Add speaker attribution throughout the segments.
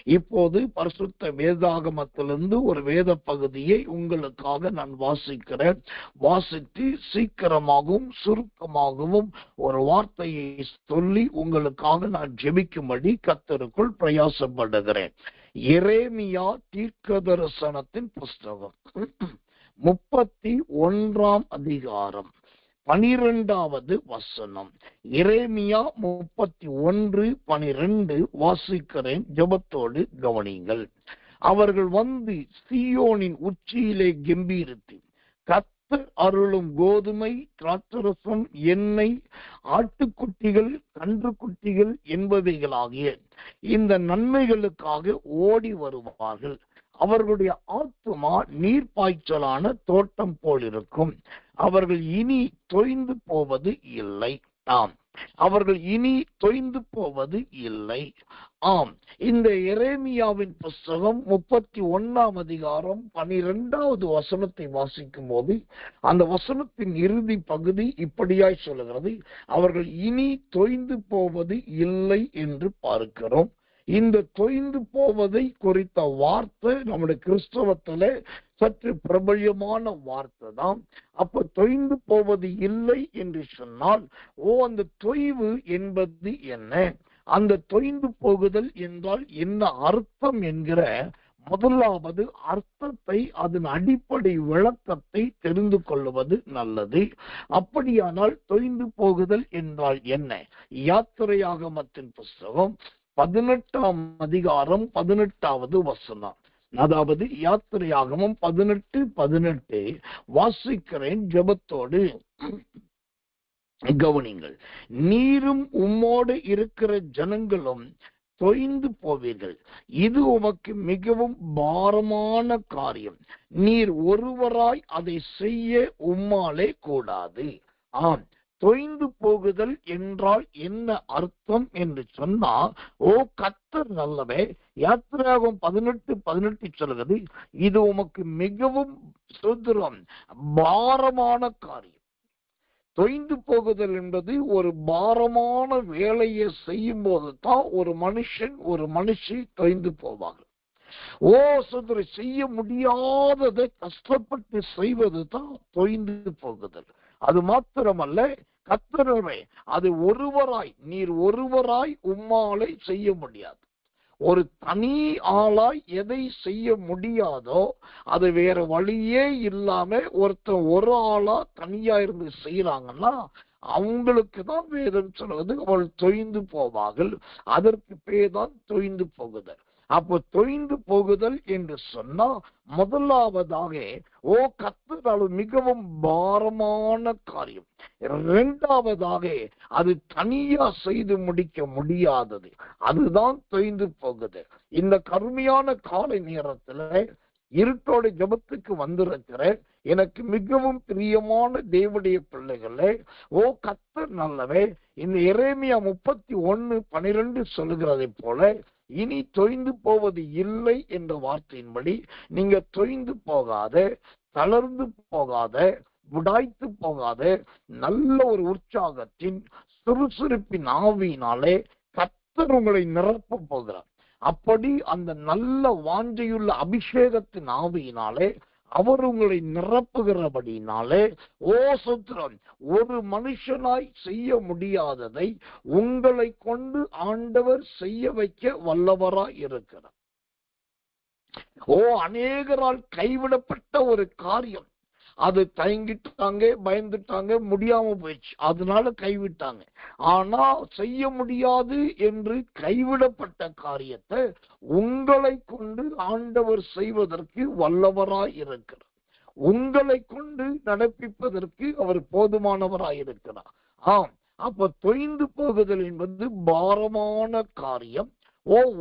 Speaker 1: இப்போது பரிசுத்த வேதாகமத்திலிருந்து ஒரு வேத பகுதியை உங்களுக்காக நான் வாசிக்கிறேன். வாசித்து சீக்கிரமாகவும் சுருக்கமாகவும் ஒரு வார்த்தையை சொல்லி உங்களுக்காக நான் ஜெபிக்கும்படி கர்த்தருக்குள் பிரயாசப்படுகிறேன். எரேமியா தீர்க்கதரிசனத்தின் புஸ்தகம் 31 அதிகாரம் 12வது வசனம். எரேமியா 31:12 வாசிக்கிறேன். ஜெபத்தோடு கவனிங்கள். அவர்கள் வந்து சீயோனின் உச்சியிலே கெம்பீரித்து கர்த்தர் அருளும் கோதுமை, திராட்சரசம், எண்ணெய், ஆட்டுக்குட்டிகள், கன்றுக்குட்டிகள் என்பவைகளாகிய இந்த நன்மைகளுக்காக ஓடி வருவார்கள். அவர்களுடைய ஆத்துமா நீர்ப்பாய்ச்சலான தோட்டம் போல் இருக்கும். அவர்கள் இனி தொய்ந்து போவது இல்லை. ஆம், அவர்கள் இனி தொய்ந்து போவது இல்லை. ஆம், இந்த எரேமியாவின் புஸ்தகம் 31 அதிகாரம் 12வது வசனத்தை வாசிக்கும் போது அந்த வசனத்தின் இறுதி பகுதி இப்படியாய் சொல்லுகிறது, அவர்கள் இனி தொய்ந்து போவது இல்லை என்று பார்க்கிறோம். இந்த தொய்ந்து போவதை குறித்த வார்த்தை நம்முடைய கிறிஸ்தவத்திலே சற்று பிரபல்யமான வார்த்தை தான். அப்ப தொய்ந்து போவது இல்லை என்று சொன்னால், அந்த தொய்வு என்பது என்ன, அந்த தொய்ந்து போகுதல் என்றால் என்ன அர்த்தம் என்கிற முதலாவது அர்த்தத்தை, அதன் அடிப்படை விளக்கத்தை தெரிந்து கொள்வது நல்லது. அப்படியானால் தொய்ந்து போகுதல் என்றால் என்ன? யாத்திரையாகமத்தின் புஸ்தகம் 18 அதிகாரம் 18வது வசனம். அதாவது யாத்திரையாகமம் 18:18 வாசிக்கிறேன். ஜெபத்தோடு கவனிங்கள். நீரும் உம்மோடு இருக்கிற ஜனங்களும் தொய்ந்து போவீர்கள். இது உமக்கு மிகவும் பாரமான காரியம். நீர் ஒருவராய் அதை செய்ய உம்மாலே கூடாது. ஆம், தொய்ந்து போகுதல் என்றால் என்ன அர்த்தம் என்று சொன்னா, கர்த்தர் நல்லவே. யாத்திராகம் 18:18 சொல்கிறது, இது உமக்கு மிகவும் சுதந்திரம் பாரமான காரியம். தொய்ந்து போகுதல் என்பது ஒரு பாரமான வேலையை செய்யும் போது தான் ஒரு மனுஷன் ஒரு மனுஷி தொய்ந்து போவாங்க. சுதந்திரம் செய்ய முடியாததை கஷ்டப்பட்டு செய்வது தான் தொய்ந்து போகுதல். அது மாத்திரமல்ல, கர்த்தரே அது ஒருவராய், நீர் ஒருவராய் உம்மாலே செய்ய முடியாது. ஒரு தனி ஆளாய் எதை செய்ய முடியாதோ அது வேற வழியே இல்லாம ஒருத்தர் ஒரு ஆளா தனியா இருந்து செய்யறாங்கன்னா அவங்களுக்கு தான் வேதம் சொல்வது அவள் தொய்ந்து போவார்கள். அதற்கு பேர் தான் தொய்ந்து போகுதல். அப்போ தொய்ந்து போகுதல் என்று சொன்னா முதலாவதாக கர்த்தர் மிகவும் பாரமான காரியம். இரண்டாவதாக அது தனியா செய்து முடிக்க முடியாதது, அதுதான் தொய்ந்து போகுது. இந்த கருமையான காலை நேரத்துல இருட்டோட ஜபத்துக்கு வந்திருக்கிற எனக்கு மிகவும் பிரியமான தேவனுடைய பிள்ளைகளே, கர்த்தர் நல்லவே. இந்த எரேமியா 31:12 சொல்லுகிறதை போல இனி தொய்ந்து போவது இல்லை என்ற வார்த்தையின்படி நீங்க தொய்ந்து போகாத, தளர்ந்து போகாத, விடாய்த்து போகாத, நல்ல ஒரு உற்சாகத்தின் சுறுசுறுப்பின் ஆவியினாலே கர்த்தர் உங்களை நிரப்ப போகிறார். அப்படி அந்த நல்ல வாஞ்சையுள்ள அபிஷேகத்தின் ஆவியினாலே அவர் உங்களை நிரப்புகிறபடினாலே சுத்திரம் ஒரு மனுஷனாய் செய்ய முடியாததை உங்களை கொண்டு ஆண்டவர் செய்ய வைக்க வல்லவராய் இருக்கிறார். அநேகரால் கைவிடப்பட்ட ஒரு காரியம், அது தயங்கிட்டாங்க, பயந்துட்டாங்க, முடியாம போயிடுச்சு, அதனால கைவிட்டாங்க. ஆனா செய்ய முடியாது என்று கைவிடப்பட்ட காரியத்தை உங்களை கொண்டு ஆண்டவர் செய்வதற்கு வல்லவராய் இருக்கிறார். உங்களை கொண்டு நடப்பிப்பதற்கு அவர் போதுமானவராய் இருக்கிறார். அப்ப தொய்ந்து போகுதல் என்பது பாரமான காரியம்,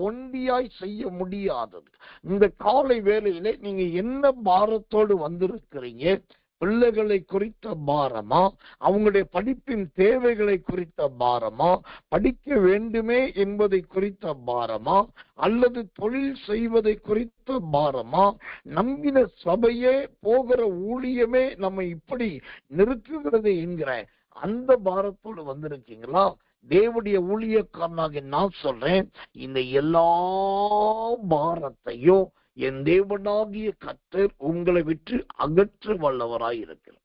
Speaker 1: ஒண்டியாய் செய்ய முடியாதது. இந்த காலை வேளையிலே நீங்க என்ன பாரத்தோடு வந்திருக்கிறீங்க? பிள்ளைகளை குறித்த பாரமா, அவங்களுடைய படிப்பின் தேவைகளை குறித்த பாரமா, படிக்க வேண்டுமே என்பதை குறித்த பாரமா, அல்லது தொழில் செய்வதை குறித்த பாரமா, நம்பின சபையே போகிற ஊழியமே நம்ம இப்படி நிறுத்துகிறது என்கிற அந்த பாரத்தோடு வந்திருக்கீங்களா? தேவனுடைய ஊழியக்காரனாக நான் சொல்றேன், இந்த எல்லா பாரத்தையும் என் தேவனாகிய கர்த்தர் உங்களை விட்டு அகற்ற வல்லவராயிருக்கிறார்.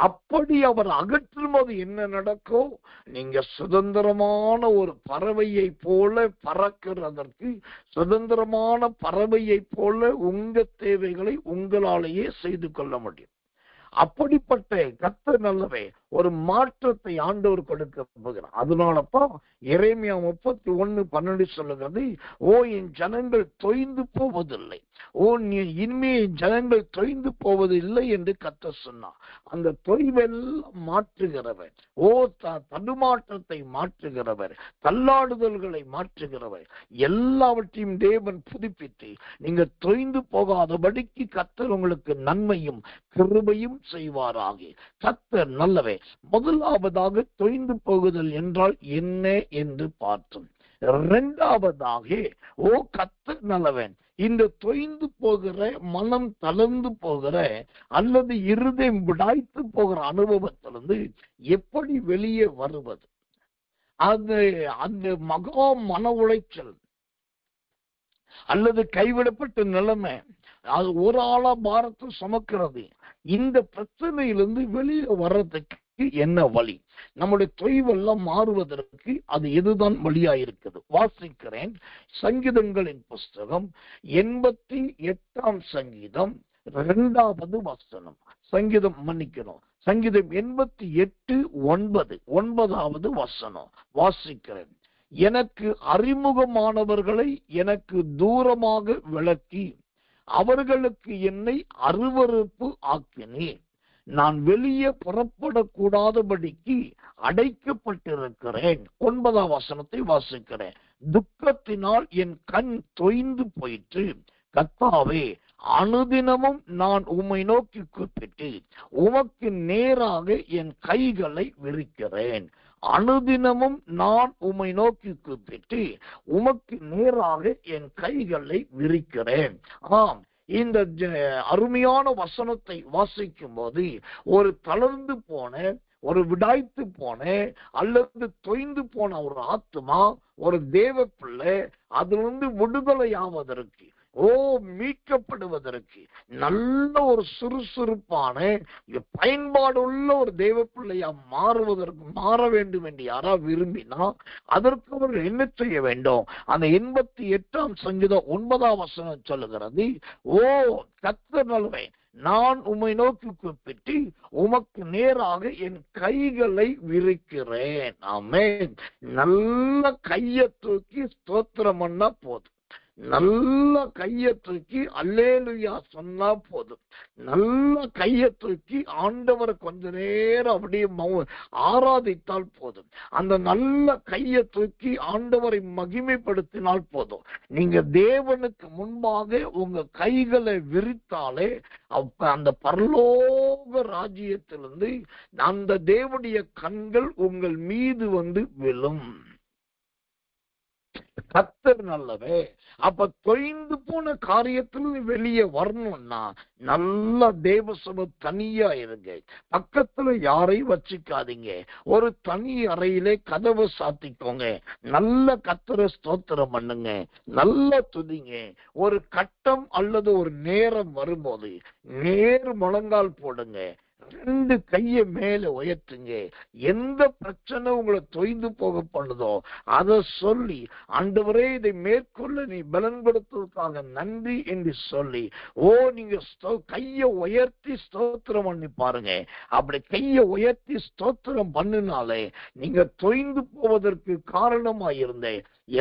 Speaker 1: அப்படி அவர் அகற்றும் போது என்ன நடக்கும்? நீங்க சுதந்திரமான ஒரு பறவையை போல பறக்கிறதற்கு, சுதந்திரமான பறவையை போல உங்க தேவைகளை உங்களாலேயே செய்து கொள்ள முடியும். அப்படிப்பட்ட கர்த்தர் நல்லவே ஒரு மாற்றத்தை ஆண்டவர் கொடுக்க போகிறார். அதனாலப்பா எரேமியா 31:12 சொல்லுகிறது, ஓ என் ஜனங்கள் தொய்ந்து போவதில்லை, ஓ நீ இனிமே என் ஜனங்கள் தொய்ந்து போவதில்லை என்று கர்த்தர் சொன்னார். அந்த தொய்வெல்லாம் மாற்றுகிறவர், ஓ தடுமாற்றத்தை மாற்றுகிறவர், தள்ளாடுதல்களை மாற்றுகிறவர், எல்லாவற்றையும் தேவன் புதுப்பித்து நீங்க தொய்ந்து போகாதபடிக்கு கர்த்தர் உங்களுக்கு நன்மையும் கிருபையும் செய்வாராக. கர்த்தர் நல்லவே. முதலாவதாக தொய்ந்து போகுதல் என்றால் என்ன என்று பார்த்தோம். இரண்டாவதாக, ஓ கர்த்தர் நல்லவன், இந்த தொய்ந்து போகிற, மனம் தளர்ந்து போகிற அல்லது இருதயம் விடாய்த்து போகிற அனுபவத்திலிருந்து எப்படி வெளியே வருவது? அந்த மகா மன உளைச்சல் அல்லது கைவிடப்பட்ட நிலைமை, அது ஒரு ஆளா பாரத்தை சுமக்கிறது. இந்த பிரச்சனையிலிருந்து வெளியே வர்றதுக்கு என்ன வழி? நம்முடைய தொய்வெல்லாம் மாறுவதற்கு அது எதுதான் வழியா இருக்குது? வாசிக்கிறேன். சங்கீதங்களின் புஸ்தகம் 88ஆம் சங்கீதம் 2வது வசனம். சங்கீதம் 88:9 9வது வசனம் வாசிக்கிறேன். எனக்கு அறிமுகமானவர்களை எனக்கு தூரமாக விலக்கி அவர்களுக்கு என்னை அருவருப்பு ஆக்கினேன். நான் வெளியே புறப்படக்கூடாதபடிக்கு அடைக்கப்பட்டிருக்கிறேன். 9ஆம் வசனத்தை வாசிக்கிறேன். துக்கத்தினால் என் கண் தொய்ந்து போயிற்று. கர்த்தாவே, அனுதினமும் நான் உம்மை நோக்கி கூப்பிட்டு உமக்கு நேராக என் கைகளை விரிக்கிறேன். அனுதினமும் நான் உம்மை நோக்கி கூப்பிட்டு உமக்கு நேராக என் கைகளை விரிக்கிறேன். ஆம், இந்த அருமையான வசனத்தை வாசிக்கும் போது ஒரு தளர்ந்து போன, ஒரு விடாய்த்து போன அல்லது தொய்ந்து போன ஒரு ஆத்மா, ஒரு தேவ பிள்ளை அதிலிருந்து விடுதலை ஆவதற்கு, மீட்கப்படுவதற்கு, நல்ல ஒரு சுறுசுறுப்பான பயன்பாடுள்ள ஒரு தேவ பிள்ளையா மாற வேண்டும் என்று யாரா விரும்பினா அதற்கு அவர்கள் என்ன செய்ய வேண்டும்? அந்த 88ஆம் சங்கீதம் 9ஆம் வசனம் சொல்லுகிறது, ஓ கர்த்தர் நல்லவன், நான் உம்மை நோக்கி கூப்பிட்டு உமக்கு நேராக என் கைகளை விரிக்கிறேன். ஆமென். நல்ல கையை தூக்கி ஸ்தோத்திரம் பண்ணா போதும். நல்ல கையை தூக்கி அல்லேலூயா சொன்னா போதும். நல்ல கையை தூக்கி ஆண்டவரை கொஞ்ச நேரம் அப்படியே ஆராதித்தால் போதும். அந்த நல்ல கையை தூக்கி ஆண்டவரை மகிமைப்படுத்தினால் போதும். நீங்க தேவனுக்கு முன்பாக உங்க கைகளை விரித்தாலே அந்த பரலோக ராஜ்யத்திலிருந்து அந்த தேவனுடைய கண்கள் உங்கள் மீது வந்து விழும். கர்த்தர் நல்லவே. அப்ப தொய்ந்து போன காரியத்திலிருந்து வெளியே வரணும்னா நல்ல தேவசபை தனியா இருங்க. பக்கத்துல யாரையும் வச்சுக்காதீங்க. ஒரு தனி அறையிலே கதவை சாத்திக்கோங்க. நல்ல கர்த்தரை ஸ்தோத்திரம் பண்ணுங்க, நல்ல துதிங்க. ஒரு கட்டம் அல்லது ஒரு நேரம் வரும்போது நேர் முழங்கால் போடுங்க, 2 கையை மேல உயர்த்துங்க. எந்த பிரச்சனை உங்களை தொய்ந்து போக பண்ணுதோ அதை சொல்லி, ஆண்டவரே இதை மேற்கொள்ள நீ பலன் கொடுத்ததுக்காக நன்றி என்று சொல்லி, நீங்க கையை உயர்த்தி ஸ்தோத்திரம் பண்ணி பாருங்க. அப்படி கையை உயர்த்தி ஸ்தோத்திரம் பண்ணினாலே நீங்க தொய்ந்து போவதற்கு காரணமாயிருந்த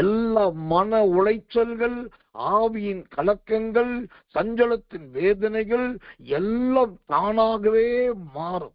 Speaker 1: எல்லா மன உளைச்சல்கள், ஆவியின் கலக்கங்கள், சஞ்சலத்தின் வேதனைகள் எல்லாம் தானாகவே மாறும்,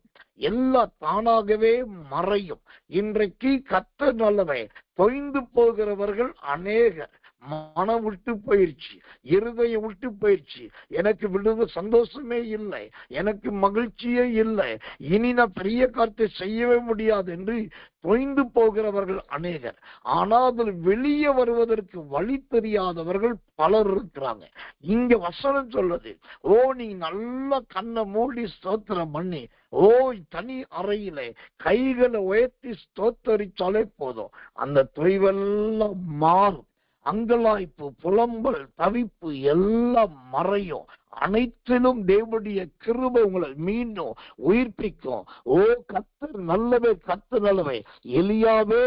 Speaker 1: எல்லாம் தானாகவே மறையும். இன்றைக்கு கர்த்தர் நல்லவன். தொய்ந்து போகிறவர்கள் அநேகர், மனம் விட்டு போயிடுச்சு, இருதயம் விட்டு போயிடுச்சு, எனக்கு விடுத சந்தோஷமே இல்லை, எனக்கு மகிழ்ச்சியே இல்லை, இனி நான் பெரிய காரியத்தை செய்யவே முடியாது என்று தொய்ந்து போகிறவர்கள் அநேகர். ஆனால் அதில் வெளியே வருவதற்கு வழி தெரியாதவர்கள் பலர் இருக்கிறாங்க. இங்க வசனம் சொல்லுது, ஓ நீ நல்ல கண்ணை மூடி ஸ்தோத்திரம் பண்ணி, ஓ தனி அறையில கைகளை உயர்த்தி ஸ்தோத்தரிச்சாலே போதும், அந்த தொய்வெல்லாம் மாறும். அங்கலாய்ப்பு, புலம்பல், தவிப்பு எல்லாம் மறையும். அனைத்திலும் தேவனுடைய கிருபை உங்களை மீண்டும் உயிர்ப்பிக்கும். ஓ கர்த்தர் நல்லவே, கர்த்தர் நல்லவே, எலியாவே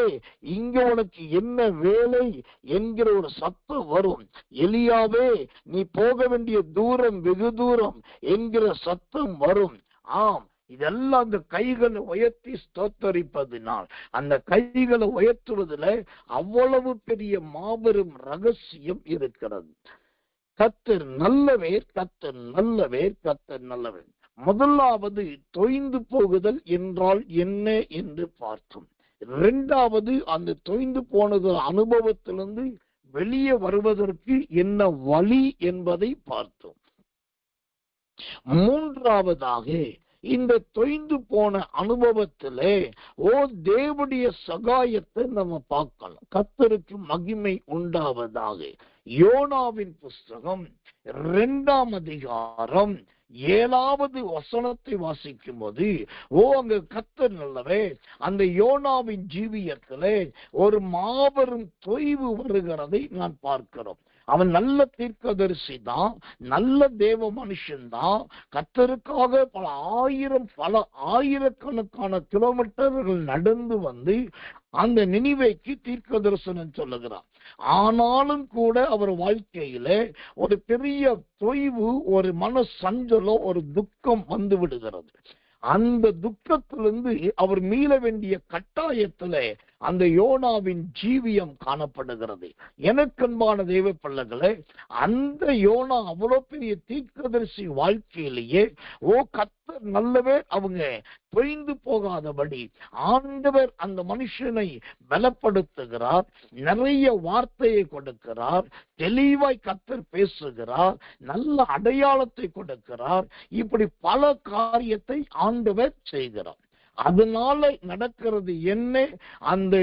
Speaker 1: இங்க உனக்கு என்ன வேலை என்கிற ஒரு சத்தம் வரும். எலியாவே நீ போக வேண்டிய தூரம் வெகு தூரம் என்கிற சத்தம் வரும். ஆம், இதெல்லாம் அந்த கைகளை உயர்த்தி ஸ்தோத்தரிப்பதினால், அந்த கைகளை உயர்த்துவதில் அவ்வளவு பெரிய மாபெரும் ரகசியம் இருக்கிறது. கர்த்தர் நல்லவேர், கர்த்தர் நல்லவேர், கர்த்தர் நல்லவேர். முதலாவது தொய்ந்து போகுதல் என்றால் என்ன என்று பார்த்தோம். இரண்டாவது அந்த தொய்ந்து போனது அனுபவத்திலிருந்து வெளியே வருவதற்கு என்ன வழி என்பதை பார்த்தோம். மூன்றாவதாக இந்த தொய்ந்து போன அனுபவத்திலே தேவனுடைய சகாயத்தை நம்ம பார்க்கலாம். கர்த்தருக்கு மகிமை உண்டாவதாக. யோனாவின் புஸ்தகம் 2ஆம் அதிகாரம் 7வது வசனத்தை வாசிக்கும் போது, அங்க கர்த்தர் நல்லவே, அந்த யோனாவின் ஜீவியத்திலே ஒரு மாபெரும் தொய்வு வருகிறதை நான் பார்க்கிறோம். அவன் நல்ல தீர்க்கதரிசி தான், நல்ல தேவ மனுஷன் தான். கர்த்தருக்காக பல ஆயிரக்கணக்கான கிலோமீட்டர்கள் நடந்து வந்து அந்த நினிவேக்கு தீர்க்க தரிசனம் சொல்லுகிறார். ஆனாலும் கூட அவர் வாழ்க்கையில ஒரு பெரிய தொய்வு, ஒரு மன சஞ்சலம், ஒரு துக்கம் வந்து விடுகிறது. அந்த துக்கத்திலிருந்து அவர் மீள வேண்டிய கட்டாயத்துல அந்த யோனாவின் ஜீவியம் காணப்படுகிறது. எனக்கன்பான தேவ பிள்ளைகளே, அந்த யோனா அவ்வளவு பெரிய தீர்க்கதரிசி வாழ்க்கையிலேயே கர்த்தர் நல்லவே அவங்க தொய்ந்து போகாதபடி ஆண்டவர் அந்த மனுஷனை பலப்படுத்துகிறார், நிறைய வார்த்தையை கொடுக்கிறார், தெளிவாய் கர்த்தர் பேசுகிறார், நல்ல அடையாளத்தை கொடுக்கிறார். இப்படி பல காரியத்தை ஆண்டவர் செய்கிறார். அதனால நடக்கிறது என்ன? அந்த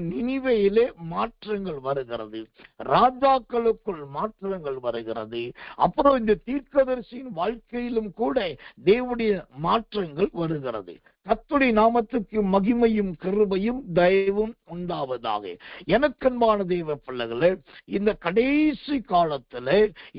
Speaker 1: நினிவேயிலே மாற்றங்கள் வருகிறது, ராஜாக்களுக்குள் மாற்றங்கள் வருகிறது. அப்புறம் இந்த தீர்க்கதரிசியின் வாழ்க்கையிலும் கூட தேவனுடைய மாற்றங்கள் வருகிறது. கர்த்தருடைய நாமத்துக்கு மகிமையும் கிருபையும் தயவும் உண்டாவதாக. எனக்கன்பான தேவ பிள்ளைகளே, இந்த கடைசி காலத்துல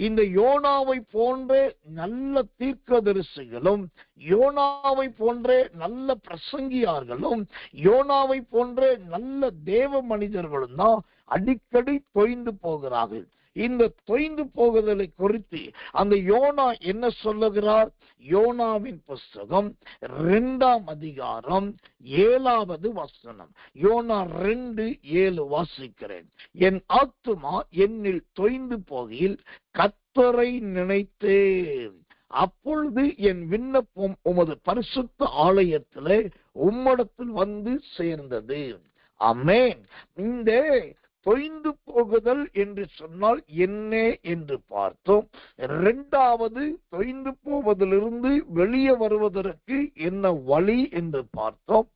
Speaker 1: இந்த யோனாவை போன்ற நல்ல தீர்க்கதரிசிகளும், யோனாவை போன்ற நல்ல பிரசங்கியார்களும், யோனாவை போன்ற நல்ல தேவ மனிதர்களும் தான் அடிக்கடி தொய்ந்து போகிறார்கள். இந்த தொய்ந்து போகுதலை குறித்து அந்த யோனா என்ன சொல்லுகிறார்? யோனாவின் புஸ்தகம் 2ஆம் அதிகாரம் 7வது வசனம். யோனா 2:7 வாசிக்கிறேன். என் ஆத்துமா என்னில் தொய்ந்து போகையில் கர்த்தரை நினைத்தேன், அப்பொழுது என் விண்ணப்பம் உமது பரிசுத்த ஆலயத்திலே உம்மிடத்தில் வந்து சேர்ந்தது. ஆமென். இந்த தொய்ந்து போகுதல் என்று சொன்னால் என்ன என்று பார்த்தோம். இரண்டாவது, தொய்ந்து போவதிலிருந்து வெளியே வருவதற்கு என்ன வழி என்று பார்த்தோம்.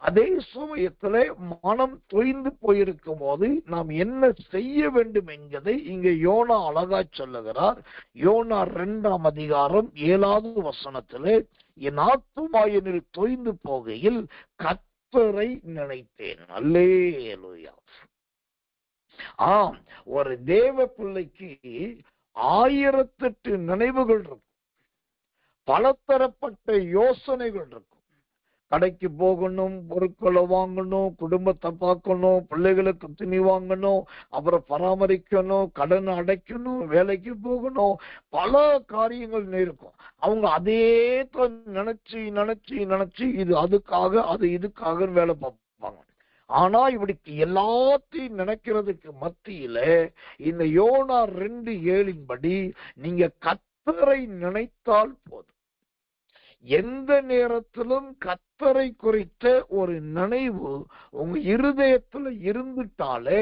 Speaker 1: அதே சமயத்திலே மனம் தொய்ந்து போயிருக்கும் போது நாம் என்ன செய்ய வேண்டும் என்பதை இங்கே யோனா அழகா சொல்லுகிறார். யோனா 2ஆம் அதிகாரம் 7வது வசனத்திலே, என் ஆத்துமா என்னில் தொய்ந்து போகையில் கர்த்தரை நினைத்தேன். அல்லேலூயா. ஆம், ஒரு தேவ பிள்ளைக்கு 1008 நினைவுகள் இருக்கும், பலதரப்பட்ட யோசனைகள் இருக்கும். கடைக்கு போகணும், பொருட்களை வாங்கணும், குடும்பத்தை பார்க்கணும், பிள்ளைகளுக்கு துணி வாங்கணும், அப்புறம் பராமரிக்கணும், கடன் அடைக்கணும், வேலைக்கு போகணும், பல காரியங்கள் இருக்கும். அவங்க அதே நினைச்சு நினைச்சு நினைச்சு இது அதுக்காக அது இதுக்காக வேலை பார்ப்பாங்க. ஆனா இப்படிக்கு எல்லாத்தையும் நினைக்கிறதுக்கு மத்தியில இந்த யோனா 2:7 படி நீங்க கர்த்தரை நினைத்தால் போதும். எந்த நேரத்திலும் கர்த்தரை குறித்த ஒரு நினைவு உங்க இருதயத்துல இருந்துட்டாலே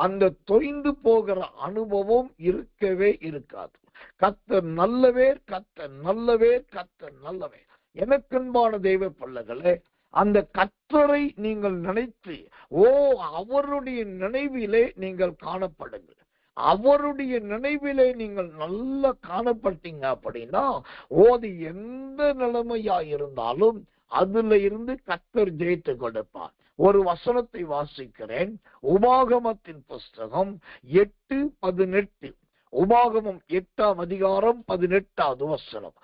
Speaker 1: அந்த தொய்ந்து போகிற அனுபவம் இருக்கவே இருக்காது. கர்த்தர் நல்லவேர், கர்த்தர் நல்லவேர், கர்த்தர் நல்லவேர். எனக்கன்பான தெய்வ பிள்ளைகளே, அந்த கர்த்தரை நீங்கள் நினைத்து அவருடைய நினைவிலே நீங்கள் காணப்படுங்கள். அவருடைய நினைவிலே நீங்கள் நல்லா காணப்பட்டீங்க அப்படின்னா அது எந்த நிலைமையா இருந்தாலும் அதுல இருந்து கர்த்தர் ஜெயித்து கொடுப்பார். ஒரு வசனத்தை வாசிக்கிறேன். உபாகமத்தின் புஸ்தகம் 8:18. உபாகமம் 8ஆம் அதிகாரம் 18வது வசனம்.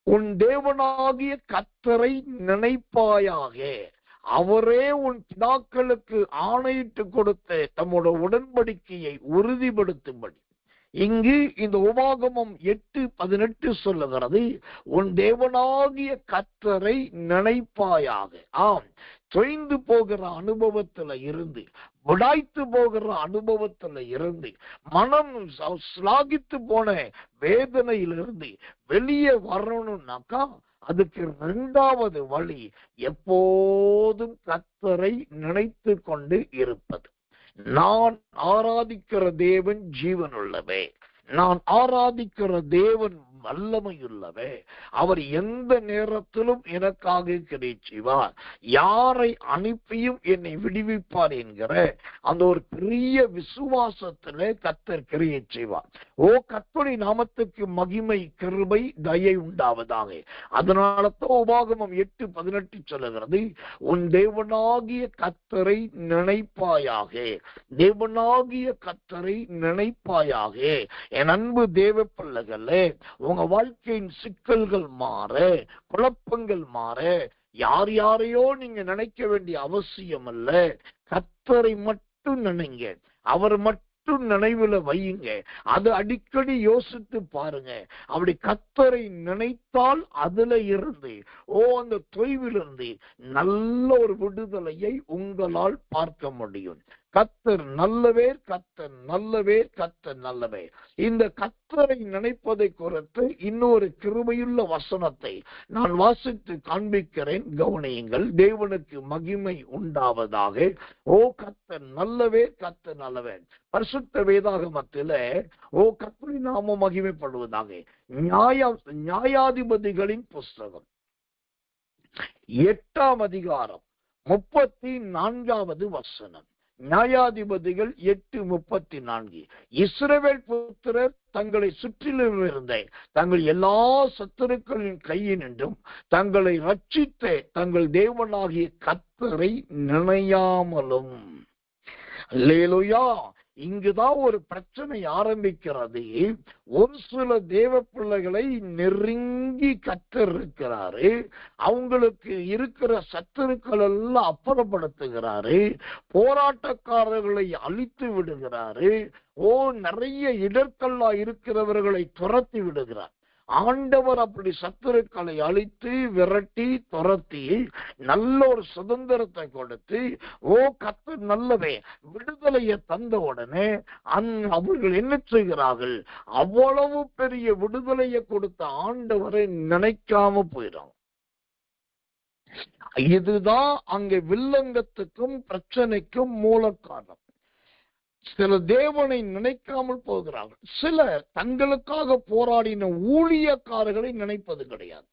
Speaker 1: உன் தேவனாகிய கர்த்தரை நினைப்பாயாக, அவரே உன் பிதாக்களுக்கு ஆணையிட்டு கொடுத்த தம்முடைய உடன்படிக்கையை உறுதிப்படுத்தும்படி. இங்கு இந்த உபாகமம் 8:18 சொல்லுகிறது, உன் தேவனாகிய கர்த்தரை நினைப்பாயாக. ஆம், தொய்ந்து போகிற அனுபவத்துல இருந்து, விடாய்த்து போகிற அனுபவத்துல இருந்து, மனம் ஸ்லாகித்து போன வேதனையிலிருந்து வெளியே வரணும்னாக்கா அதுக்கு 2வது வழி எப்போதும் கர்த்தரை நினைத்து கொண்டு இருப்பது. நான் ஆராதிக்கிற தேவன் ஜீவனுள்ளவே, நான் ஆராதிக்கிற தேவன் வல்லமையுள்ளவே, அவர் எந்த நேரத்திலும் எனக்காக கிடைச்சிவார், யாரை அனுப்பியும் என்னை விடுவிப்பார் என்கிற அந்த ஒரு பெரிய விசுவாசத்திலே கர்த்தர் கிரியை செய்வார். கர்த்தருடைய நாமத்துக்கு மகிமை, கிருபை, தயை உண்டாவதாக. அதனாலதான் உபாகமம் 8:18 சொல்லுகிறது, உன் தேவனாகிய கர்த்தரை நினைப்பாயாக, தேவனாகிய கர்த்தரை நினைப்பாயாக. என் அன்பு தேவ பிள்ளைகளே, உங்க வாழ்க்கையின் சிக்கல்கள் மாற, குழப்பங்கள் மாற, யார் யாரையோ நீங்க நினைக்க வேண்டிய அவசியம் அல்ல. கர்த்தரை மட்டும் நினைங்க, அவர் மட்டும் நினைவுல வையுங்க. அது அடிக்கடி யோசித்து பாருங்க. அப்படி கர்த்தரை நினைத்தால் அதுல இருந்து அந்த தொய்விலிருந்து நல்ல ஒரு விடுதலையை உங்களால் பார்க்க முடியும். கர்த்தர் நல்லவேர், கர்த்தர் நல்லவேர், கர்த்தர் நல்லவேர். இந்த கர்த்தரை நினைப்பதை குறித்து இன்னொரு கிருபையுள்ள வசனத்தை நான் வாசித்து காண்பிக்கிறேன், கவனியுங்கள். தேவனுக்கு மகிமை உண்டாவதாக. கர்த்தர் நல்லவேர், கர்த்தர் நல்லவேர். பரிசுத்த வேதாகமத்தில கர்த்தரின் நாமம் மகிமைப்படுவதாக. நியாயாதிபதிகளின் புஸ்தகம் 8ஆம் அதிகாரம் 34வது வசனம். நியாயாதிபதிகள் 8:34. இஸ்ரவேல் புத்திரர் தங்களை சுற்றிலும் இருந்த தங்கள் எல்லா சத்துருக்களின் கையினின்றும் தங்களை ரட்சித்த தங்கள் தேவனாகிய கர்த்தரை நினையாமலும். அல்லேலூயா. இங்குதான் ஒரு பிரச்சனை ஆரம்பிக்கிறது. ஒரு சில தேவ பிள்ளைகளை நெருங்கி கர்த்தர் இருக்கிறாரு, அவங்களுக்கு இருக்கிற சத்துருக்கள் எல்லாம் அப்புறப்படுத்துகிறாரு, போராட்டக்காரர்களை அழித்து விடுகிறாரு, நிறைய இடர்களா இருக்கிறவர்களை துரத்தி விடுகிறார். ஆண்டவர் அப்படி சத்துருக்களை அழித்து விரட்டி துரத்தி நல்ல ஒரு சுதந்திரத்தை கொடுத்து கர்த்தர் நல்லவே விடுதலையை தந்த உடனே அவர்கள் என்ன செய்கிறார்கள்? அவ்வளவு பெரிய விடுதலையை கொடுத்த ஆண்டவரை நினைக்காம போயிடும். இதுதான் அங்கே வில்லங்கத்துக்கும் பிரச்சனைக்கும் மூல காரணம். சில தேவனை நினைக்காமல் போகிறார்கள். சிலர் தங்களுக்காக போராடின ஊழியக்காரர்களை நினைப்பது கிடையாது.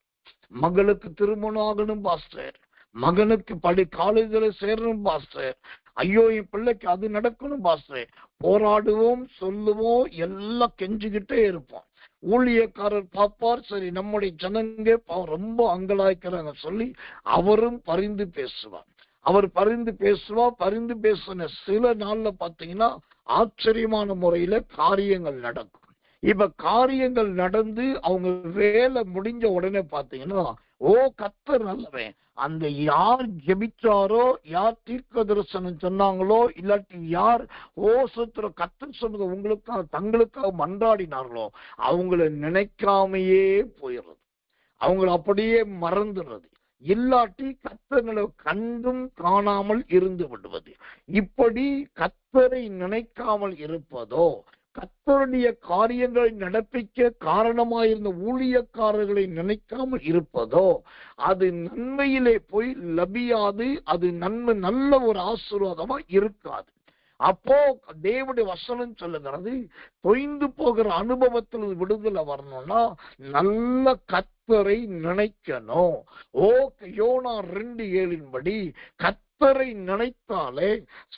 Speaker 1: மகளுக்கு திருமணம் ஆகணும் பாஸ்டர், மகனுக்கு காலேஜில் சேரணும் பாஸ்டர், ஐயோ என் பிள்ளைக்கு அது நடக்கணும் பாஸ்டர். போராடுவோம், சொல்லுவோம், எல்லாம் கெஞ்சிக்கிட்டே இருப்போம். ஊழியக்காரர் பார்ப்பார், சரி நம்முடைய ஜனங்க ரொம்ப அங்கலாய்க்கிறாங்க சொல்லி அவரும் பரிந்து பேசுவார். அவர் பரிந்து பேசின சில நாள்ல பாத்தீங்கன்னா ஆச்சரியமான முறையில காரியங்கள் நடக்கும். இப்ப காரியங்கள் நடந்து அவங்க வேலை முடிஞ்ச உடனே பாத்தீங்கன்னா கர்த்தர் நல்லவன். அந்த யார் ஜெபிச்சாரோ, யார் தீர்க்க தரிசனம் சொன்னாங்களோ, இல்லாட்டி யார் கர்த்தர் சொன்னது உங்களுக்காக தங்களுக்காக மன்றாடினார்களோ அவங்கள நினைக்காமையே போயிடுறது, அவங்களை அப்படியே மறந்துடுறது. இல்லாட்டி கர்த்தர்களை கண்டும் காணாமல் இருந்து விடுவது. இப்படி கர்த்தரை நினைக்காமல் இருப்பதோ, கர்த்தருடைய காரியங்களை நடப்பிக்க காரணமாயிருந்த ஊழியக்காரர்களை நினைக்காமல் இருப்பதோ அது நன்மையிலே போய் லபியாது. அது நன்மை, நல்ல ஒரு ஆசீர்வாதமா இருக்காது. அப்போ தேவனுடைய வசனம் சொல்லுகிறது, தொய்ந்து போகிற அனுபவத்தில் விடுதலை வரணும்னா நல்ல கர்த்தரை நினைக்கணும். யோனா 2:7 கர்த்தரை நினைத்தாலே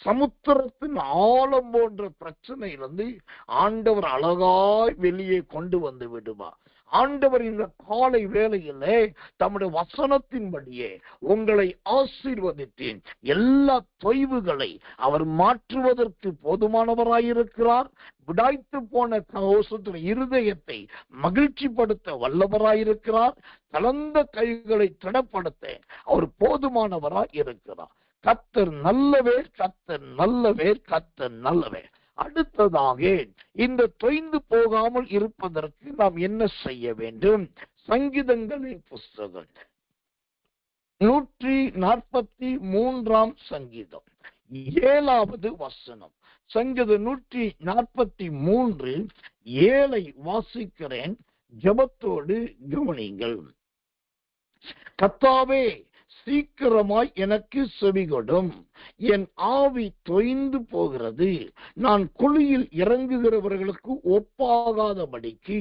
Speaker 1: சமுத்திரத்தின் ஆழம் போன்ற பிரச்சனையிலிருந்து ஆண்டவர் அழகாய் வெளியே கொண்டு வந்து விடுவார். ஆண்டவர் இந்த காலை வேளையிலே தம்முடைய வசனத்தின்படியே உங்களை ஆசீர்வதித்தேன். எல்லா தொய்வுகளை அவர் மாற்றுவதற்கு போதுமானவராயிருக்கிறார். விடாய்த்து போன இருதயத்தை மகிழ்ச்சிப்படுத்த வல்லவராயிருக்கிறார். கலந்த கைகளை திடப்படுத்த அவர் போதுமானவராய் இருக்கிறார். கர்த்தர் நல்லவே, கர்த்தர் நல்லவே, கர்த்தர் நல்லவே. அடுத்ததாக இந்த தொய்ந்து போகாமல் இருப்பதற்கு நாம் என்ன செய்ய வேண்டும்? சங்கீதங்களின் புஸ்தகம் 143 சங்கீதம் 7வது வசனம். சங்கீதம் 143:7 வாசிக்கிறேன். ஜெபத்தோடு கவனிங்கள். கர்த்தாவே, சீக்கிரமாய் எனக்கு செவிகொடும். என் ஆவி தொய்ந்து போகிறது. நான் குழியில் இறங்குகிறவர்களுக்கு ஒப்பாகாதபடிக்கு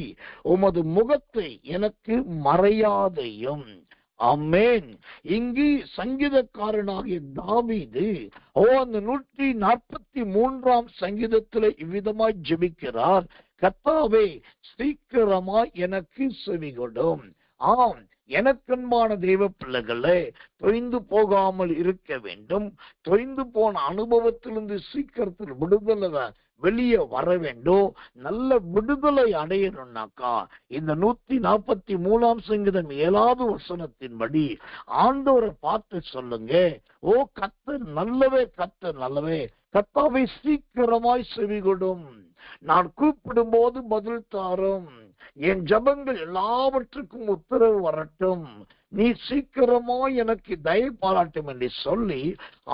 Speaker 1: உமது முகத்தை எனக்கு மறையாதையும். ஆமென். இங்கு சங்கீதக்காரனாகிய தாவீது அந்த 143 சங்கீதத்தில் இவ்விதமாய் ஜெபிக்கிறார். கர்த்தாவே, சீக்கிரமாய் எனக்கு செவிகொடும். ஆம், எனக்கன்பான தெய்வ பிள்ளைகளே, தொய்ந்து போகாமல் இருக்க வேண்டும். தொய்ந்து போன அனுபவத்திலிருந்து சீக்கிரத்தில் விடுதலை வெளியே வர வேண்டும். நல்ல விடுதலை அடையணும்னாக்கா இந்த 143 சங்கீதம் 7வது வசனத்தின்படி ஆண்டவரை பார்த்து சொல்லுங்க, கர்த்தர் நல்லவே, கர்த்தர் நல்லவே. கர்த்தாவை சீக்கிரமாய் செவிகொடும். நான் கூப்பிடும் போது பதில் தாரும். என் ஜபங்கள் எல்லாவற்றுக்கும் உத்தரவு வரட்டும். நீ சீக்கிரமாய் எனக்கு தயவு பாராட்டும் என்று சொல்லி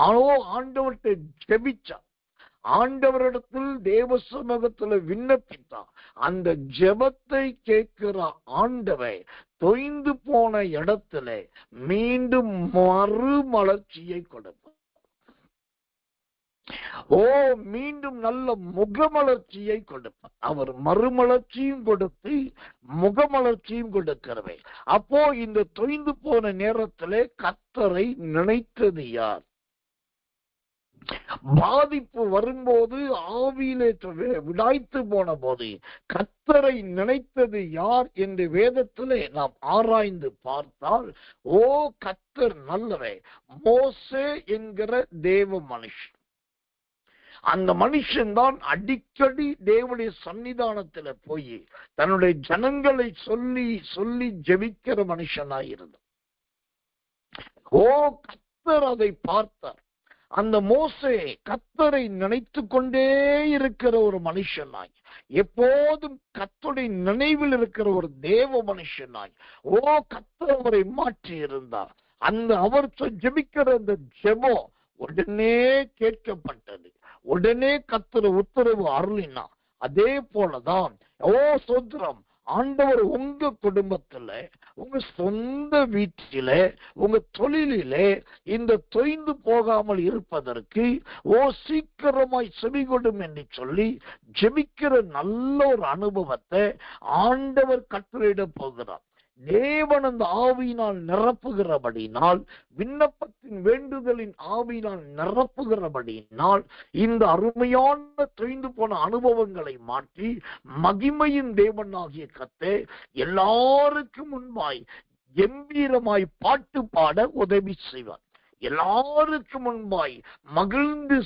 Speaker 1: ஆண்டவர்கிட்ட ஜெபிச்சா, ஆண்டவரிடத்தில் தேவ சமூகத்துல விண்ணப்பித்தா, அந்த ஜெபத்தை கேட்கிற ஆண்டவர் தொய்ந்து போன இடத்துல மீண்டும் மறுமலர்ச்சியை கொடுப்பார். மீண்டும் நல்ல முகமலர்ச்சியை கொடுப்பார். அவர் மறுமலர்ச்சியும் கொடுத்து முகமலர்ச்சியும் கொடுக்கிறவை. அப்போ இந்த தொய்ந்து போன நேரத்திலே கர்த்தரை நினைத்தது யார்? பாதிப்பு வரும்போது, ஆவியிலே விடாய்த்து போன போது கர்த்தரை நினைத்தது யார் என்று வேதத்திலே நாம் ஆராய்ந்து பார்த்தால், கர்த்தர் நல்லவே. மோசே என்கிற தேவ மனுஷன். அந்த மனுஷன் தான் அடிக்கடி தேவனுடைய சன்னிதானத்துல போய் தன்னுடைய ஜனங்களை சொல்லி சொல்லி ஜெபிக்கிற மனுஷனாயிருந்தார். கர்த்தர் அதை பார்த்தார். அந்த மோசே கர்த்தரை நினைத்து கொண்டே இருக்கிற ஒரு மனுஷனாய், எப்போதும் கர்த்தருடைய நினைவில் இருக்கிற ஒரு தேவ மனுஷனாய் கர்த்தர் அவரை மாற்றி இருந்தார். அந்த அவர் ஜெபிக்கிற அந்த ஜெபம் உடனே கேட்கப்பட்டது. உடனே கர்த்தர் உத்தரவு அருளினா. அதே போலதான் சோத்திரம், ஆண்டவர் உங்க குடும்பத்துல, உங்க சொந்த வீட்டில, உங்க தொழிலிலே இந்த தொய்ந்து போகாமல் இருப்பதற்கு சீக்கிரமாய் செவிகொடும் என்று சொல்லி ஜெபிக்கிற நல்ல ஒரு அனுபவத்தை ஆண்டவர் கட்டளையிட போகிறார். தேவன் அந்த ஆவியினால் நிரப்புகிறபடினால், விண்ணப்பத்தின் வேண்டுதலின் ஆவியினால் நிரப்புகிறபடினால் இந்த அருமையான தொய்ந்து போன அனுபவங்களை மாற்றி மகிமையின் தேவனாகிய கர்த்தர் எல்லாருக்கும் முன்பாய் கம்பீரமாய் பாட்டு பாட உதவி செய்வார். எல்லாருக்கும் முன்பாய் மகிழ்ந்து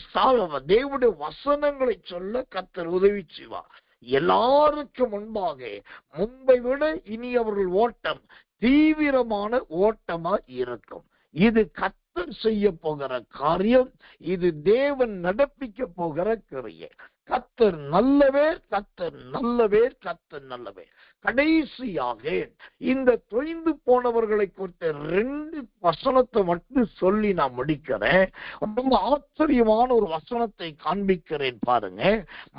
Speaker 1: தேவனுடைய வசனங்களை சொல்ல கர்த்தர் உதவி செய்வார். எல்லாருக்கும் முன்பாக முன்பை விட இனி அவர்கள் ஓட்டம் தீவிரமான ஓட்டமா இருக்கும். இது கர்த்தர் செய்ய போகிற காரியம். இது தேவன் நடப்பிக்க போகிற கிரியை. கர்த்தர் நல்லவர், கர்த்தர் நல்லவர், கர்த்தர் நல்லவர். கடைசியாக இந்த தொய்ந்து போனவர்களை குறித்த 2 வசனத்தை மட்டும் சொல்லி நான் முடிக்கிறேன். ரொம்ப ஆச்சரியமான ஒரு வசனத்தை காண்பிக்கிறேன் பாருங்க.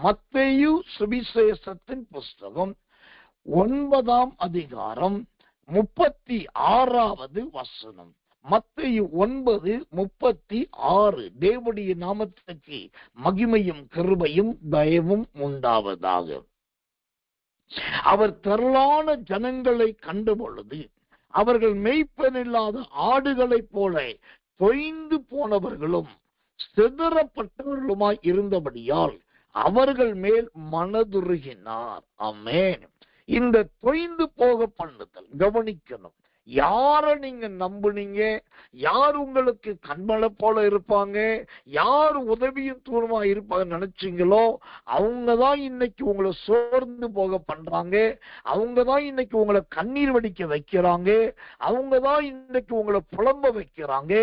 Speaker 1: மத்தேயு சுவிசேஷத்தின் புஸ்தகம் 9ஆம் அதிகாரம் 36வது வசனம். மத்தேயு 9:36. தேவனுடைய நாமத்துக்கு மகிமையும் கிருபையும் தயவும் உண்டாவதாக. அவர் திரளான ஜனங்களை கண்ட பொழுது அவர்கள் மேய்ப்பனில்லாத ஆடுகளைப் போல தொய்ந்து போனவர்களும் சிதறப்பட்டவர்களுமாய் இருந்தபடியால் அவர்கள் மேல் மனதுருகினார். ஆமென். இந்த தொய்ந்து போக பண்ணுதல் கவனிக்கணும். யார நீங்க நம்புனீங்க, யார் உங்களுக்கு கண்மலை போல இருப்பாங்க, யார் உதவியும் தூரமா இருப்பாங்க நினைச்சீங்களோ அவங்கதான் இன்னைக்கு உங்களை சோர்ந்து போக பண்றாங்க. அவங்கதான் இன்னைக்கு உங்களை கண்ணீர் வடிக்க வைக்கிறாங்க. அவங்கதான் இன்னைக்கு உங்களை புலம்ப வைக்கிறாங்க.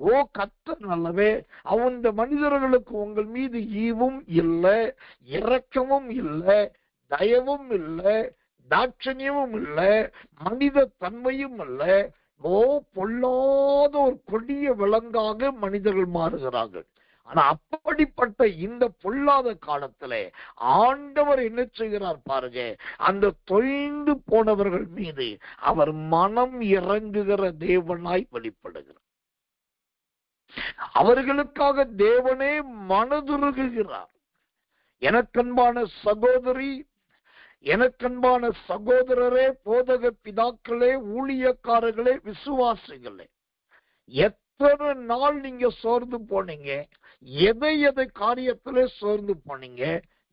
Speaker 1: ஓ கர்த்தர் நல்லவே. அந்த மனிதர்களுக்கு உங்கள் மீது ஈவும் இல்லை, இரக்கமும் இல்லை, தயவும் இல்லை, தாட்சணியமும் இல்ல, மனித தன்மையும் அல்ல. ஓ பொல்லாத ஒரு கொடிய விலங்காக மனிதர்கள் மாறுகிறார்கள். ஆனா அப்படிப்பட்ட இந்த பொல்லாத காலத்துல ஆண்டவர் என்ன செய்கிறார் பாருங்க. அந்த தொய்ந்து போனவர்கள் மீது அவர் மனம் இறங்குகிற தேவனாய் வெளிப்படுகிறார். அவர்களுக்காக தேவனே மனதுருகுகிறார். எனக்கன்பான சகோதரி, எனக்கன்பான சகோதரரே, போதக பிதாக்களே, ஊழியக்காரர்களே, விசுவாசிகளே, எத்தனை நாள் நீங்க சோர்ந்து போனீங்க? எதை காரியத்திலே சோர்ந்து போனீங்க?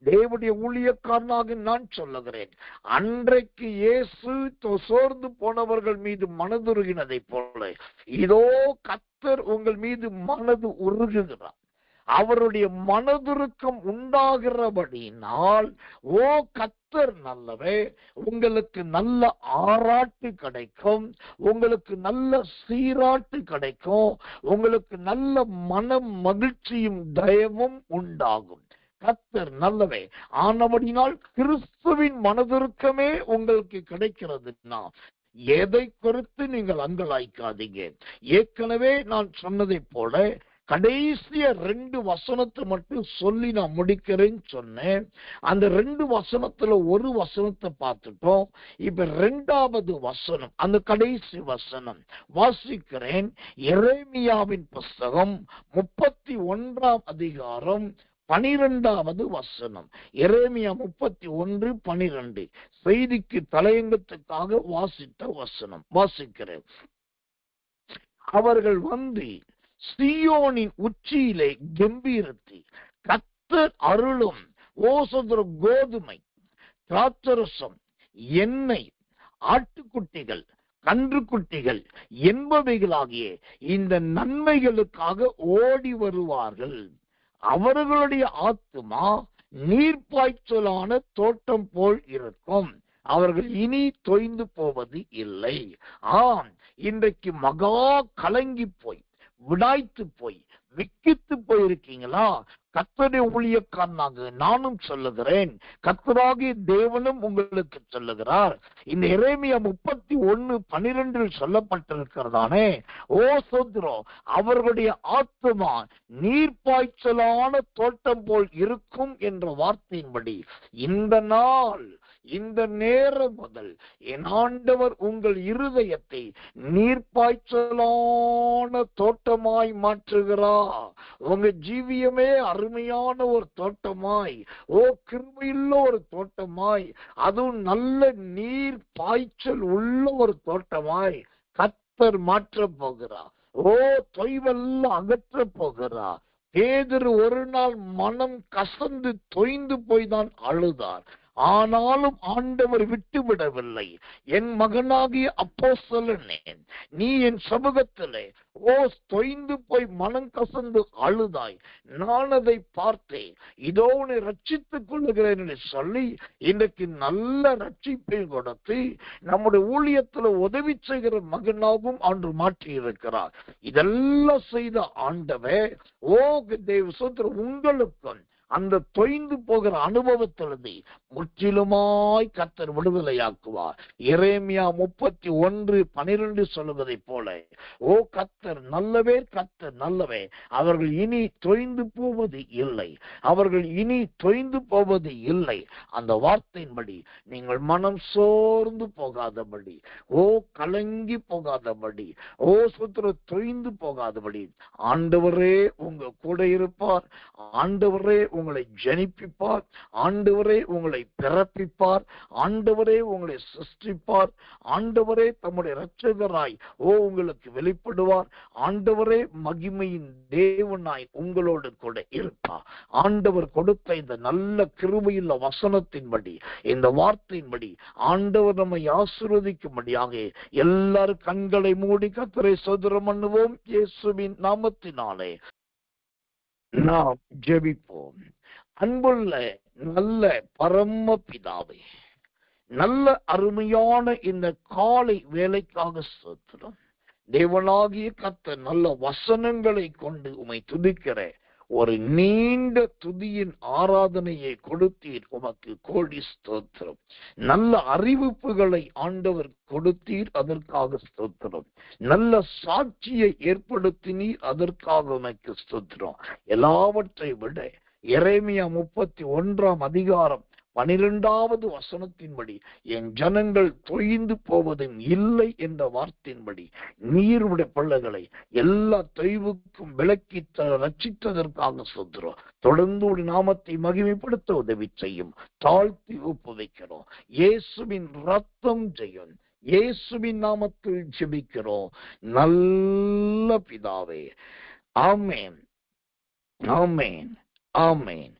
Speaker 1: தேவனுடைய ஊழியக்காரனாக நான் சொல்லுகிறேன், அன்றைக்கு இயேசு சோர்ந்து போனவர்கள் மீது மனதுருகினதை போல இதோ கர்த்தர் உங்கள் மீது மனது உருகுகிறார். அவருடைய மனதுருக்கம் உண்டாகிறபடினால் ஓ கர்த்தர் நல்லவே, உங்களுக்கு நல்ல ஆராட்டு கிடைக்கும், உங்களுக்கு நல்ல சீராட்டு கிடைக்கும், உங்களுக்கு நல்ல மன மகிழ்ச்சியும் தயவும் உண்டாகும். கர்த்தர் நல்லவே. ஆனபடினால் கிறிஸ்துவின் மனதுருக்கமே உங்களுக்கு கிடைக்கிறதுன்னா எதை குறித்து நீங்கள் அங்கலாய்க்காதீங்க. ஏற்கனவே நான் சொன்னதை போல கடைசிய 2 வசனத்தை மட்டும் சொல்லி நான் முடிக்கிறேன்னு சொன்னேன். அந்த 2 வசனத்துல ஒரு வசனத்தை பார்த்துட்டோம். இப்ப 2வது வசனம், அந்த கடைசி வசனம் வாசிக்கிறேன். எரேமியாவின் புஸ்தகம் 31ஆம் அதிகாரம் 12வது வசனம். எரேமியா 31:12 செய்திக்கு தலையங்கத்துக்காக வாசித்த வசனம் வாசிக்கிறேன். அவர்கள் வந்து சீயோனின் உச்சியிலே கம்பீரத்தி கர்த்தர் அருளும் ஓசதுர கோதுமை, திராட்சரசம், எண்ணெய், ஆட்டுக்குட்டிகள், கன்றுக்குட்டிகள் என்பவைகளாகிய இந்த நன்மைகளுக்காக ஓடி வருவார்கள். அவர்களுடைய ஆத்துமா நீர்ப்பாய்ச்சலான தோட்டம் போல் இருக்கும். அவர்கள் இனி தொய்ந்து போவது இல்லை. ஆம், இன்றைக்கு மகா கலங்கி போய் விடாய்த்து போய் விக்கித்து போயிருக்கீங்களா? கர்த்தருடைய ஊழியக்காரனாக நானும் சொல்லுகிறேன், கர்த்தராகிய தேவனும் உங்களுக்கு சொல்லுகிறார். இந்த எரேமியா 31:12 சொல்லப்பட்டிருக்கிறதானே, ஓ சோத்ரோ, அவர்களுடைய ஆத்துமா நீர்ப்பாய்ச்சலான தோட்டம் போல் இருக்கும் என்ற வார்த்தையின்படி இந்த நாள், இந்த நேரம் முதல் என் ஆண்டவர் உங்கள் இருதயத்தை நீர்ப்பாய்ச்சலான தோட்டமாய் மாற்றுகிறார். உங்க ஜீவியமே அருமையான ஒரு தோட்டமாய், ஓ கிருபையுள்ள ஒரு தோட்டமாய், அதுவும் நல்ல நீர் பாய்ச்சல் உள்ள ஒரு தோட்டமாய் கர்த்தர் மாற்ற போகிறார். ஓ தொய்வெல்லாம் அகற்ற போகிறார். பேதுரு ஒரு நாள் மனம் கசந்து தொய்ந்து போய் தான் அழுதார். ஆனாலும் ஆண்டவர் விட்டுவிடவில்லை. என் மகனாகிய அப்போஸ்தலனே, நீ என் சமூகத்திலே ஓ தொய்ந்து போய் மனம் கசந்து அழுதாய், நான் அதை பார்த்தேன், இதோ உன்னை ரட்சித்துக் கொள்ளுகிறேன் என்று சொல்லி இன்றைக்கு நல்ல ரட்சிப்பை கொடுத்து நம்முடைய ஊழியத்துல உதவி செய்கிற மகனாகவும் ஆண்டு மாற்றி இருக்கிறார். இதெல்லாம் செய்த ஆண்டவர் ஓ தேவ சோத்திர உங்களுக்கும் அந்த தொய்ந்து போகிற அனுபவத்திலிருந்து முற்றிலுமாய் கர்த்தர் விடுதலையாக்குவார். எரேமியா 31:12 சொல்லுவதை போல, ஓ கர்த்தர் நல்லவே, கர்த்தர் நல்லவே, அவர்கள் இனி தொய்ந்து போவது இல்லை, அவர்கள் இனி தொய்ந்து போவது இல்லை. அந்த வார்த்தையின்படி நீங்கள் மனம் சோர்ந்து போகாதபடி, ஓ கலங்கி போகாதபடி, ஓ சுத்திர தொய்ந்து போகாதபடி, ஆண்டவரே உங்க கூட இருப்பார், ஆண்டவரே உங்களை ஜனிப்பிப்பார், ஆண்டவரே உங்களை பிறப்பிப்பார், ஆண்டவரே உங்களை சிருஷ்டிப்பார், ஆண்டவரே தம்முடைய இரட்சகராய் உங்களுக்கு வெளிப்படுவார், ஆண்டவரே மகிமையின் தேவனாய் உங்களோடு கூட இருப்பார். ஆண்டவர் கொடுத்த இந்த நல்ல கிருபையுள்ள வசனத்தின்படி, இந்த வார்த்தையின்படி ஆண்டவர் நம்மை ஆசீர்வதிக்கும்படியாக எல்லாரும் கண்களை மூடி கர்த்தரை ஸ்தோத்திரம் பண்ணுவோம். இயேசுவின் நாமத்தினாலே நாம் ஜெபிப்போம். அன்புள்ள நல்ல பரம பிதாவே, நல்ல அருமையான இந்த காலை வேலைக்காக ஸ்தோத்திரம். தேவனாகிய கர்த்தர் நல்ல வசனங்களை கொண்டு உம்மை துதிக்கிற ஒரு நீண்ட துதியின் ஆராதனையை கொடுத்தீர். உமக்கு கோடி ஸ்தோத்திரம். நல்ல அறிவிப்புகளை ஆண்டவர் கொடுத்தீர், அதற்காக ஸ்தோத்திரம். நல்ல சாட்சியை ஏற்படுத்தினீர், அதற்காக உமக்கு ஸ்தோத்திரம். எல்லாவற்றை விட எரேமியா 31:12 வசனத்தின்படி, என் ஜனங்கள் தொய்ந்து போவதும் இல்லை என்ற வார்த்தையின்படி நீருடைய பிள்ளைகளை எல்லா தொய்வுக்கும் விலக்கி ரட்சித்ததற்காக சொல்கிறோம். தொடர்ந்து ஒரு நாமத்தை மகிமைப்படுத்த உதவி செய்யும். தாழ்த்தி ஒப்புவிக்கிறோம். இயேசுவின் ரத்தம் ஜெயம். இயேசுவின் நாமத்தில் ஜெபிக்கிறோம் நல்ல பிதாவே. ஆமென், ஆமென், ஆமென்.